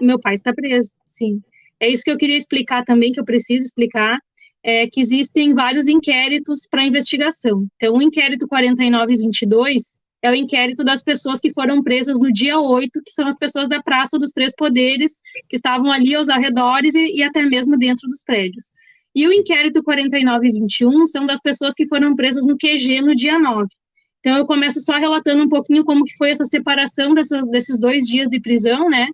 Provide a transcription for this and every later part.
Meu pai está preso, sim. É isso que eu queria explicar também, que eu preciso explicar, que existem vários inquéritos para investigação. Então, o inquérito 4922 é o inquérito das pessoas que foram presas no dia 8, que são as pessoas da Praça dos Três Poderes, que estavam ali aos arredores e até mesmo dentro dos prédios. E o inquérito 4921 são das pessoas que foram presas no QG no dia 9. Então, eu começo só relatando um pouquinho como que foi essa separação desses 2 dias de prisão, né?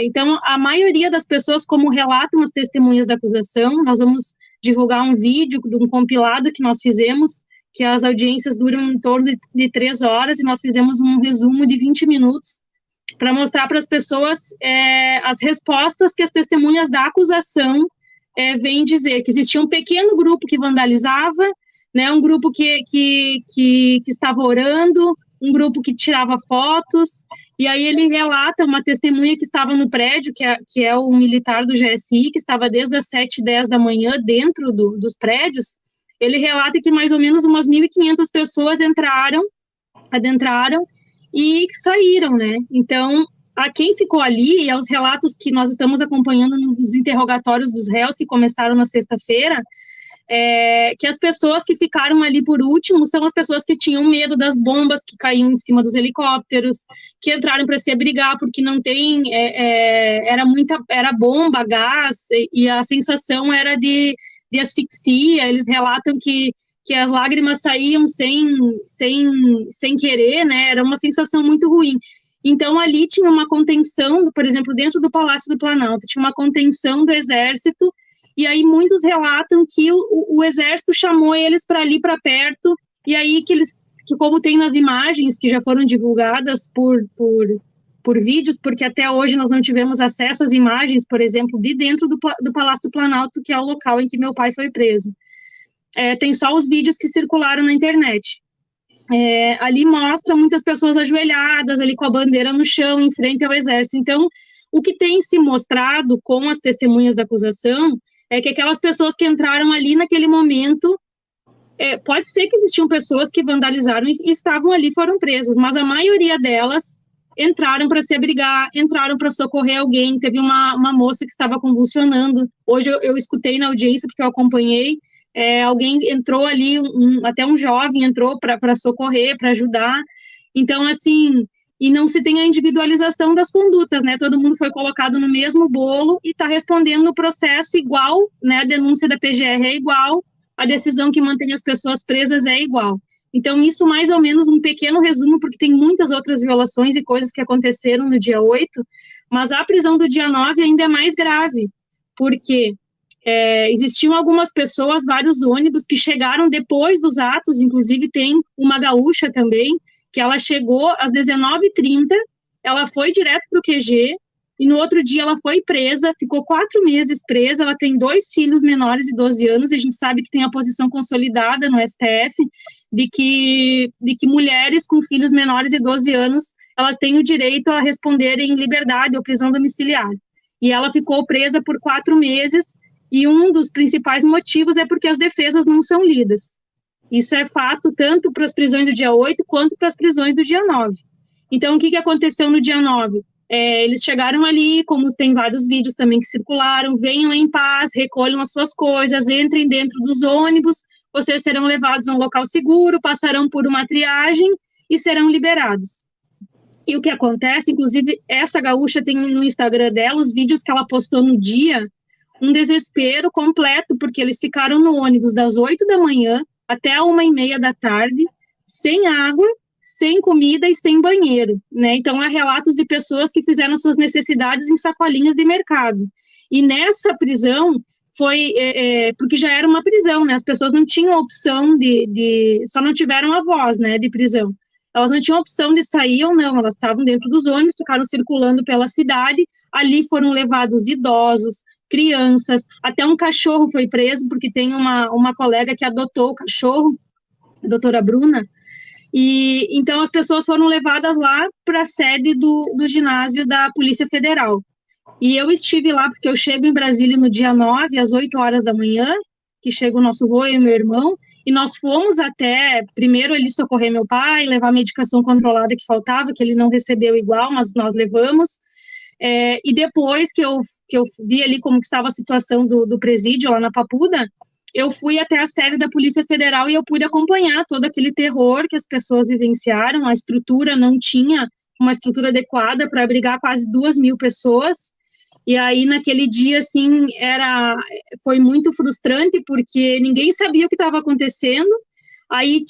Então, a maioria das pessoas, como relatam as testemunhas da acusação, nós vamos divulgar um vídeo de um compilado que nós fizemos, que as audiências duram em torno de 3 horas, e nós fizemos um resumo de 20 minutos para mostrar para as pessoas as respostas que as testemunhas da acusação vêm dizer, que existia um pequeno grupo que vandalizava, né, um grupo que estava orando, um grupo que tirava fotos, e aí ele relata uma testemunha que estava no prédio, que é o militar do GSI, que estava desde as 7h10 da manhã dentro dos prédios. Ele relata que mais ou menos umas 1.500 pessoas adentraram e saíram, né? Então, a quem ficou ali, e aos relatos que nós estamos acompanhando nos interrogatórios dos réus, que começaram na sexta-feira, que as pessoas que ficaram ali por último são as pessoas que tinham medo das bombas que caíam em cima dos helicópteros, que entraram para se abrigar porque não tem, era bomba, gás, e a sensação era de asfixia. Eles relatam que as lágrimas saíam sem querer, né? Era uma sensação muito ruim. Então, ali tinha uma contenção, por exemplo, dentro do Palácio do Planalto, tinha uma contenção do Exército. E aí muitos relatam que o Exército chamou eles para ali, para perto, e aí que como tem nas imagens que já foram divulgadas por vídeos, porque até hoje nós não tivemos acesso às imagens, por exemplo, de dentro do Palácio do Planalto, que é o local em que meu pai foi preso. Tem só os vídeos que circularam na internet. Ali mostra muitas pessoas ajoelhadas, ali com a bandeira no chão, em frente ao Exército. Então, o que tem se mostrado com as testemunhas da acusação é que aquelas pessoas que entraram ali naquele momento, pode ser que existiam pessoas que vandalizaram e estavam ali, foram presas, mas a maioria delas entraram para se abrigar, entraram para socorrer alguém. Teve uma moça que estava convulsionando. Hoje eu escutei na audiência, porque eu acompanhei, alguém entrou ali, até um jovem entrou para socorrer, para ajudar. Então, assim, e não se tem a individualização das condutas, né? Todo mundo foi colocado no mesmo bolo e está respondendo no processo igual, né? A denúncia da PGR é igual, a decisão que mantém as pessoas presas é igual. Então, isso mais ou menos um pequeno resumo, porque tem muitas outras violações e coisas que aconteceram no dia 8, mas a prisão do dia 9 ainda é mais grave, porque existiam algumas pessoas, vários ônibus que chegaram depois dos atos, inclusive tem uma gaúcha também, que ela chegou às 19h30, ela foi direto para o QG, e no outro dia ela foi presa, ficou 4 meses presa. Ela tem 2 filhos menores de 12 anos, e a gente sabe que tem a posição consolidada no STF, de que mulheres com filhos menores de 12 anos, elas têm o direito a responder em liberdade ou prisão domiciliar. E ela ficou presa por 4 meses, e um dos principais motivos é porque as defesas não são lidas. Isso é fato tanto para as prisões do dia 8 quanto para as prisões do dia 9. Então, o que aconteceu no dia 9? Eles chegaram ali, como tem vários vídeos também que circularam, venham em paz, recolham as suas coisas, entrem dentro dos ônibus, vocês serão levados a um local seguro, passarão por uma triagem e serão liberados. E o que acontece, inclusive, essa gaúcha tem no Instagram dela os vídeos que ela postou no dia, um desespero completo, porque eles ficaram no ônibus das 8 da manhã até a 1h30 da tarde, sem água, sem comida e sem banheiro, né? Então, há relatos de pessoas que fizeram suas necessidades em sacolinhas de mercado. E nessa prisão, foi porque já era uma prisão, né? As pessoas não tinham opção só não tiveram a voz, né, de prisão. Elas não tinham opção de sair ou não, elas estavam dentro dos ônibus, ficaram circulando pela cidade, ali foram levados idosos, crianças, até um cachorro foi preso, porque tem uma colega que adotou o cachorro, a doutora Bruna, e então as pessoas foram levadas lá para a sede do ginásio da Polícia Federal. E eu estive lá, porque eu chego em Brasília no dia 9, às 8 horas da manhã, que chega o nosso vô e o meu irmão, e nós fomos até, primeiro ele socorrer meu pai, levar a medicação controlada que faltava, que ele não recebeu igual, mas nós levamos. E depois que eu vi ali como que estava a situação do presídio lá na Papuda, eu fui até a sede da Polícia Federal e eu pude acompanhar todo aquele terror que as pessoas vivenciaram. A estrutura não tinha uma estrutura adequada para abrigar quase 2.000 pessoas. E aí, naquele dia, assim, foi muito frustrante, porque ninguém sabia o que estava acontecendo. Aí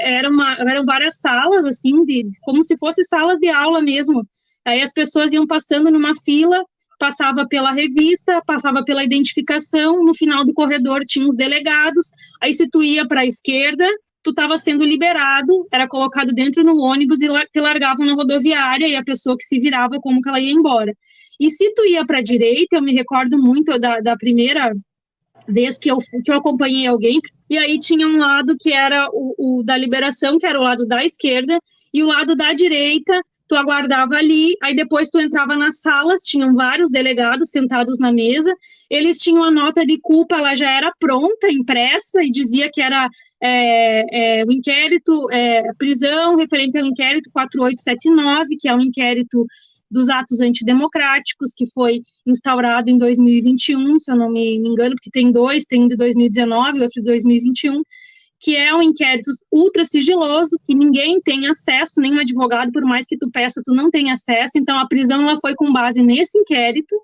eram várias salas, assim, como se fossem salas de aula mesmo. Aí as pessoas iam passando numa fila, passava pela revista, passava pela identificação, no final do corredor tinha os delegados, aí se tu ia para a esquerda, tu estava sendo liberado, era colocado dentro no ônibus e te largavam na rodoviária, e a pessoa que se virava, como que ela ia embora. E se tu ia para a direita, eu me recordo muito da primeira vez que eu acompanhei alguém, e aí tinha um lado que era o da liberação, que era o lado da esquerda, e o lado da direita, tu aguardava ali, aí depois tu entrava nas salas, tinham vários delegados sentados na mesa, eles tinham a nota de culpa, ela já era pronta, impressa, e dizia que era o inquérito, prisão referente ao inquérito 4879, que é um inquérito dos atos antidemocráticos, que foi instaurado em 2021, se eu não me engano, porque tem dois, tem um de 2019 e outro de 2021, que é um inquérito ultra sigiloso, que ninguém tem acesso, nenhum advogado, por mais que tu peça, tu não tem acesso, então a prisão ela foi com base nesse inquérito,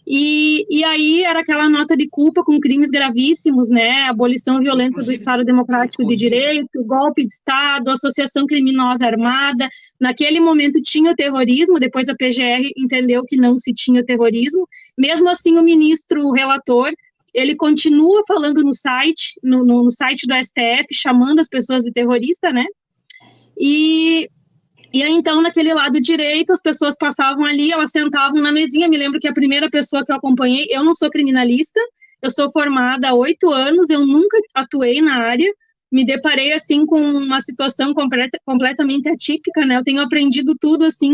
e aí era aquela nota de culpa com crimes gravíssimos, né, abolição violenta do Estado Democrático de Direito, golpe de Estado, associação criminosa armada. Naquele momento tinha o terrorismo, depois a PGR entendeu que não se tinha terrorismo, mesmo assim o ministro relator, ele continua falando no site, no site do STF, chamando as pessoas de terrorista, né, e aí, então, naquele lado direito, as pessoas passavam ali, elas sentavam na mesinha. Me lembro que a primeira pessoa que eu acompanhei, eu não sou criminalista, eu sou formada há 8 anos, eu nunca atuei na área, me deparei, assim, com uma situação completamente atípica, né? Eu tenho aprendido tudo, assim,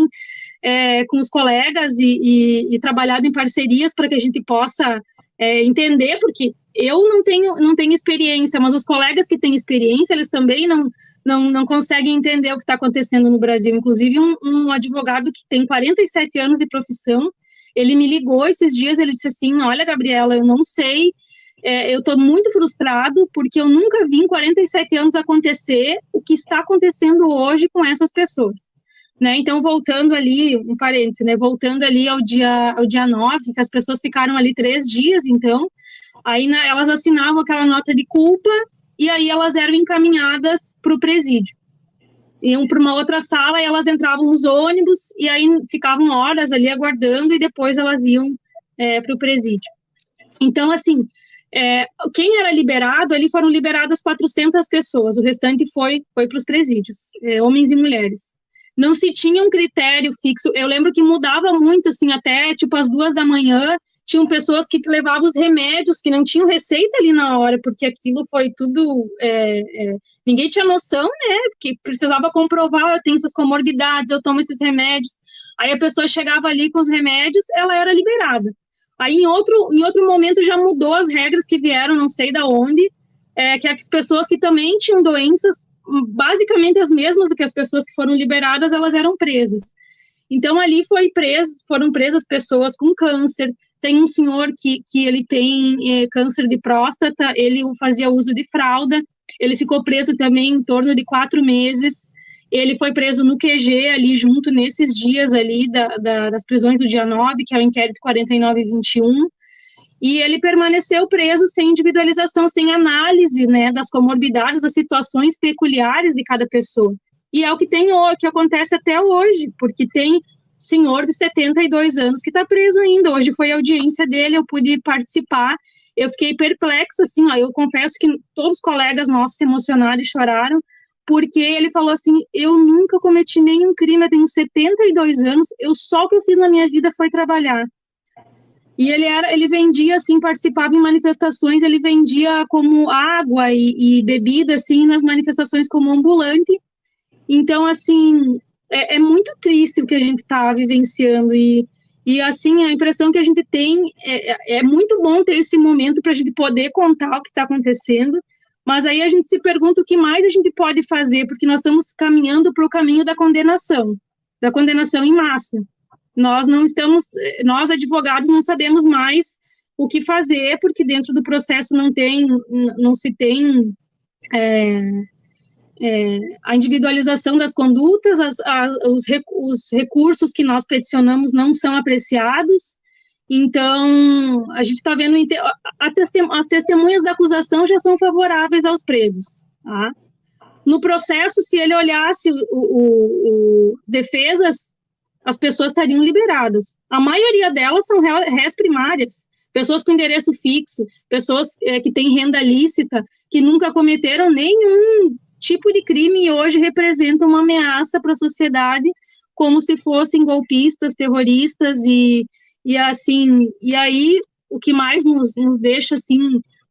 com os colegas e trabalhado em parcerias para que a gente possa entender, porque eu não tenho experiência, mas os colegas que têm experiência, eles também não conseguem entender o que está acontecendo no Brasil. Inclusive, um advogado que tem 47 anos de profissão, ele me ligou esses dias, ele disse assim, olha, Gabriela, eu não sei, eu estou muito frustrado, porque eu nunca vi em 47 anos acontecer o que está acontecendo hoje com essas pessoas. Né? Então, voltando ali, um parêntese, né? Voltando ali ao dia 9, que as pessoas ficaram ali 3 dias, então, aí elas assinavam aquela nota de culpa, e aí elas eram encaminhadas para o presídio. Iam para uma outra sala e elas entravam nos ônibus e aí ficavam horas ali aguardando e depois elas iam para o presídio. Então, assim, quem era liberado, ali foram liberadas 400 pessoas, o restante foi para os presídios, homens e mulheres. Não se tinha um critério fixo, eu lembro que mudava muito, assim, até tipo às 2 da manhã, tinham pessoas que levavam os remédios, que não tinham receita ali na hora, porque aquilo foi tudo, ninguém tinha noção, né, que precisava comprovar, eu tenho essas comorbidades, eu tomo esses remédios, aí a pessoa chegava ali com os remédios, ela era liberada. Aí em outro momento já mudou as regras que vieram, não sei da onde, que as pessoas que também tinham doenças, basicamente as mesmas do que as pessoas que foram liberadas, elas eram presas. Então, ali foram presas pessoas com câncer. Tem um senhor que ele tem câncer de próstata, ele fazia uso de fralda, ele ficou preso também em torno de 4 meses, ele foi preso no QG ali junto nesses dias ali das prisões do dia 9, que é o inquérito 4921, e ele permaneceu preso sem individualização, sem análise, né, das comorbidades, das situações peculiares de cada pessoa. E é o que acontece até hoje, porque tem senhor de 72 anos que está preso ainda. Hoje foi a audiência dele, eu pude participar, eu fiquei perplexa, assim, ó, eu confesso que todos os colegas nossos se emocionaram e choraram, porque ele falou assim, eu nunca cometi nenhum crime, eu tenho 72 anos, só o que eu fiz na minha vida foi trabalhar. E ele vendia, assim, participava em manifestações, ele vendia como água e bebida, assim, nas manifestações como ambulante. Então, assim, é muito triste o que a gente está vivenciando e, assim, a impressão que a gente tem é muito bom ter esse momento para a gente poder contar o que está acontecendo, mas aí a gente se pergunta o que mais a gente pode fazer, porque nós estamos caminhando para o caminho da condenação em massa. Nós não estamos, nós advogados não sabemos mais o que fazer, porque dentro do processo não se tem a individualização das condutas, os recursos que nós peticionamos não são apreciados. Então, a gente está vendo, as testemunhas da acusação já são favoráveis aos presos, tá? No processo, se ele olhasse as defesas, as pessoas estariam liberadas. A maioria delas são réis primárias, pessoas com endereço fixo, pessoas que têm renda lícita, que nunca cometeram nenhum tipo de crime e hoje representam uma ameaça para a sociedade, como se fossem golpistas, terroristas e assim, e aí o que mais nos deixa assim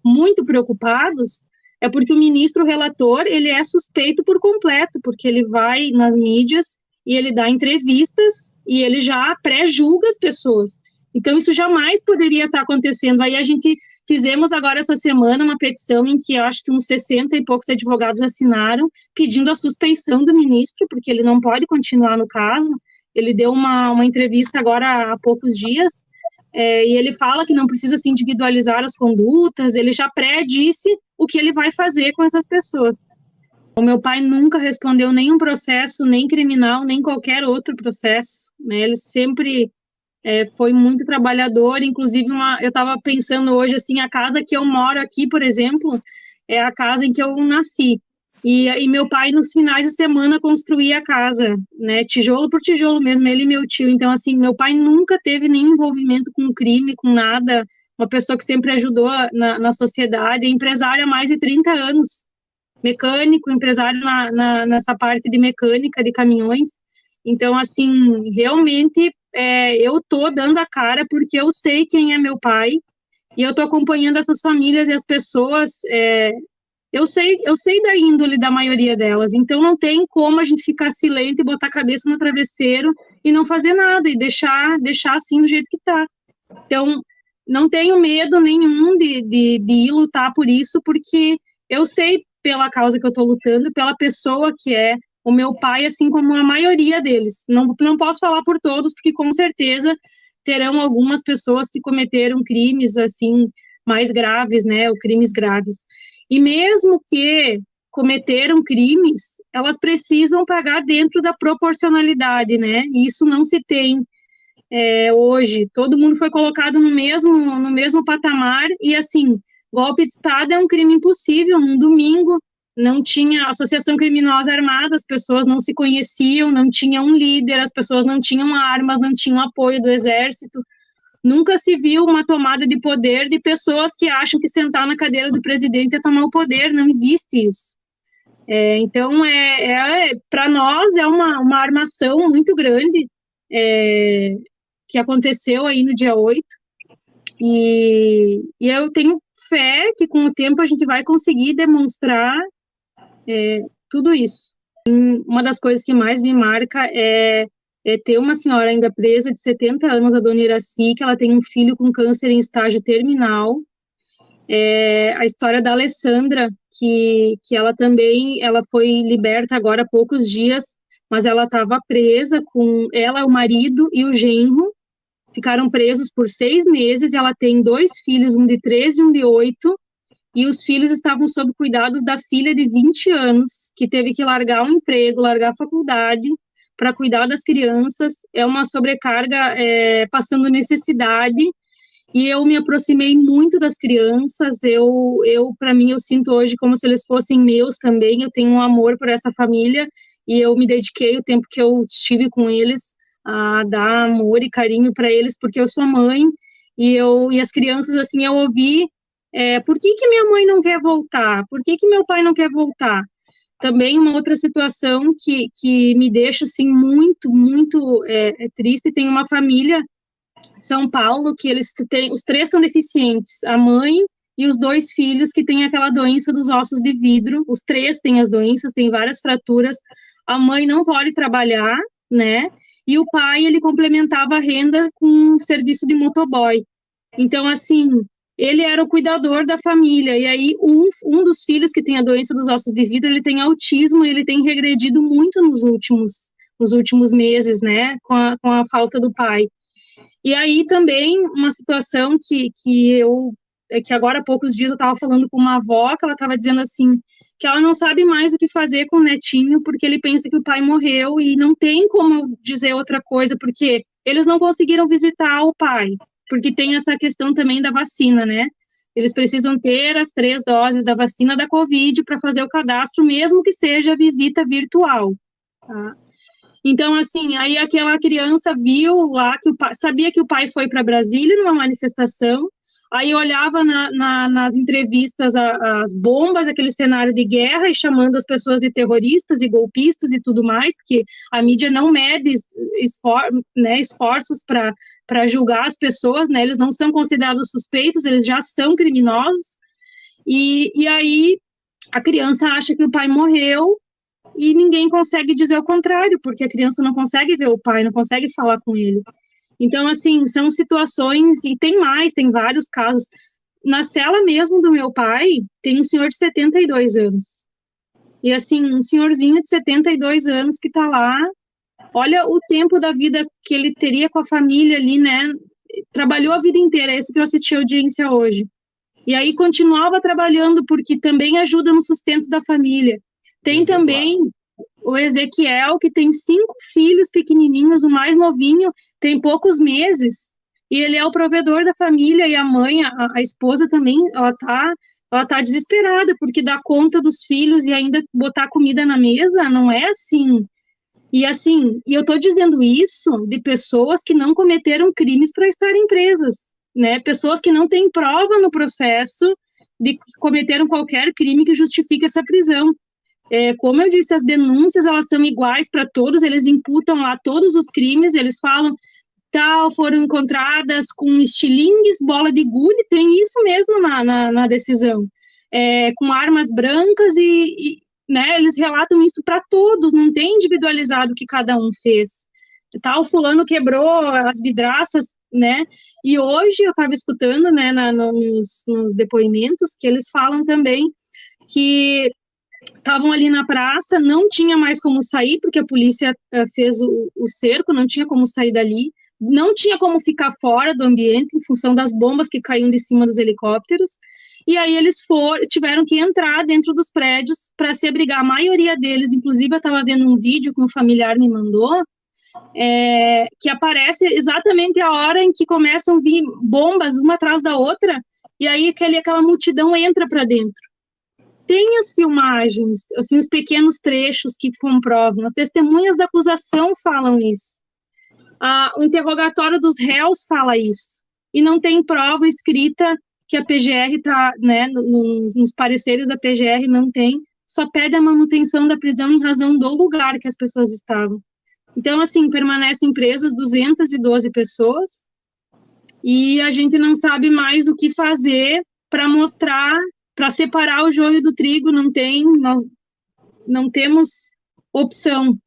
muito preocupados é porque o ministro relator, ele é suspeito por completo, porque ele vai nas mídias e ele dá entrevistas e ele já pré-julga as pessoas. Então, isso jamais poderia estar acontecendo. Aí a gente fizemos agora essa semana uma petição em que eu acho que uns 60 e poucos advogados assinaram, pedindo a suspeição do ministro, porque ele não pode continuar no caso. Ele deu uma entrevista agora há poucos dias, e ele fala que não precisa se individualizar as condutas, ele já pré-disse o que ele vai fazer com essas pessoas. O meu pai nunca respondeu nenhum processo, nem criminal, nem qualquer outro processo, né? Ele sempre foi muito trabalhador, inclusive eu estava pensando hoje, assim, a casa que eu moro aqui, por exemplo, é a casa em que eu nasci, e meu pai, nos finais de semana, construía a casa, né, tijolo por tijolo mesmo, ele e meu tio. Então, assim, meu pai nunca teve nenhum envolvimento com crime, com nada, uma pessoa que sempre ajudou na sociedade, é empresária há mais de 30 anos, mecânico, empresário nessa parte de mecânica, de caminhões. Então, assim, realmente, eu tô dando a cara porque eu sei quem é meu pai, e eu tô acompanhando essas famílias e as pessoas, eu sei da índole da maioria delas, então não tem como a gente ficar silente e botar a cabeça no travesseiro e não fazer nada, e deixar assim do jeito que tá. Então, não tenho medo nenhum de ir lutar por isso, porque eu sei pela causa que eu tô lutando, pela pessoa que é o meu pai, assim como a maioria deles. Não posso falar por todos, porque com certeza terão algumas pessoas que cometeram crimes, assim, mais graves, né, ou crimes graves. E mesmo que cometeram crimes, elas precisam pagar dentro da proporcionalidade, né? E isso não se tem hoje. Todo mundo foi colocado no mesmo patamar e, assim, golpe de Estado é um crime impossível. Num domingo, não tinha associação criminosa armada, as pessoas não se conheciam, não tinha um líder, as pessoas não tinham armas, não tinham apoio do exército. Nunca se viu uma tomada de poder de pessoas que acham que sentar na cadeira do presidente é tomar o poder, não existe isso. Então, para nós, é uma armação muito grande que aconteceu aí no dia 8, e eu tenho fé que com o tempo a gente vai conseguir demonstrar tudo isso. Uma das coisas que mais me marca é ter uma senhora ainda presa de 70 anos, a dona Iraci, que ela tem um filho com câncer em estágio terminal. A história da Alessandra, que ela foi liberta agora há poucos dias, mas ela estava presa com ela, o marido e o genro, ficaram presos por 6 meses, e ela tem 2 filhos, um de 13 e um de 8, e os filhos estavam sob cuidados da filha de 20 anos, que teve que largar o emprego, largar a faculdade, para cuidar das crianças. É uma sobrecarga, passando necessidade, e eu me aproximei muito das crianças. Para mim, eu sinto hoje como se eles fossem meus também. Eu tenho um amor por essa família, e eu me dediquei o tempo que eu estive com eles a dar amor e carinho para eles, porque eu sou mãe, e as crianças, assim, eu ouvi, por que minha mãe não quer voltar? Por que meu pai não quer voltar? Também uma outra situação que me deixa, assim, muito, muito triste. Tem uma família de São Paulo que os 3 são deficientes, a mãe e os 2 filhos que têm aquela doença dos ossos de vidro. Os 3 têm as doenças, têm várias fraturas. A mãe não pode trabalhar, né? E o pai, ele complementava a renda com um serviço de motoboy. Então, assim, ele era o cuidador da família, e aí um dos filhos que tem a doença dos ossos de vidro, ele tem autismo, e ele tem regredido muito nos os últimos meses, né, com a falta do pai. E aí também uma situação que agora há poucos dias eu estava falando com uma avó, que ela estava dizendo assim, que ela não sabe mais o que fazer com o netinho, porque ele pensa que o pai morreu e não tem como dizer outra coisa, porque eles não conseguiram visitar o pai, porque tem essa questão também da vacina, né? Eles precisam ter as 3 doses da vacina da Covid para fazer o cadastro, mesmo que seja visita virtual, tá? Então, assim, aí aquela criança viu lá que o pai, sabia que o pai foi para Brasília numa manifestação, aí olhava nas entrevistas as bombas, aquele cenário de guerra, e chamando as pessoas de terroristas e golpistas e tudo mais, porque a mídia não mede esforços para julgar as pessoas, né? Eles não são considerados suspeitos, eles já são criminosos, e aí a criança acha que o pai morreu, e ninguém consegue dizer o contrário, porque a criança não consegue ver o pai, não consegue falar com ele. Então, assim, são situações, e tem mais, tem vários casos. Na cela mesmo do meu pai, tem um senhor de 72 anos. E, assim, um senhorzinho de 72 anos que tá lá, olha o tempo da vida que ele teria com a família ali, né? Trabalhou a vida inteira, esse que eu assisti a audiência hoje. E aí continuava trabalhando, porque também ajuda no sustento da família. Tem também o Ezequiel, que tem 5 filhos pequenininhos, o mais novinho tem poucos meses, e ele é o provedor da família, e a mãe, a esposa também, ela tá desesperada, porque dar conta dos filhos e ainda botar comida na mesa, não é assim. E assim, e eu tô dizendo isso de pessoas que não cometeram crimes para estarem presas, né? Pessoas que não têm prova no processo de que cometeram qualquer crime que justifique essa prisão. Como eu disse, as denúncias, elas são iguais para todos, eles imputam lá todos os crimes, eles falam, tal, foram encontradas com estilingues, bola de gude, tem isso mesmo na decisão, com armas brancas né, eles relatam isso para todos, não tem individualizado o que cada um fez. Tal, fulano quebrou as vidraças, né, e hoje eu estava escutando, né, nos depoimentos, que eles falam também que estavam ali na praça, não tinha mais como sair, porque a polícia fez o cerco, não tinha como sair dali, não tinha como ficar fora do ambiente, em função das bombas que caíam de cima dos helicópteros, e aí eles tiveram que entrar dentro dos prédios para se abrigar. A maioria deles, inclusive eu estava vendo um vídeo que um familiar me mandou, que aparece exatamente a hora em que começam a vir bombas uma atrás da outra, e aí aquela multidão entra para dentro. Tem as filmagens, assim, os pequenos trechos que comprovam, as testemunhas da acusação falam isso. O interrogatório dos réus fala isso. E não tem prova escrita que a PGR está, né, nos pareceres da PGR não tem, só pede a manutenção da prisão em razão do lugar que as pessoas estavam. Então, assim, permanecem presas 212 pessoas e a gente não sabe mais o que fazer para mostrar, para separar o joio do trigo, nós não temos opção,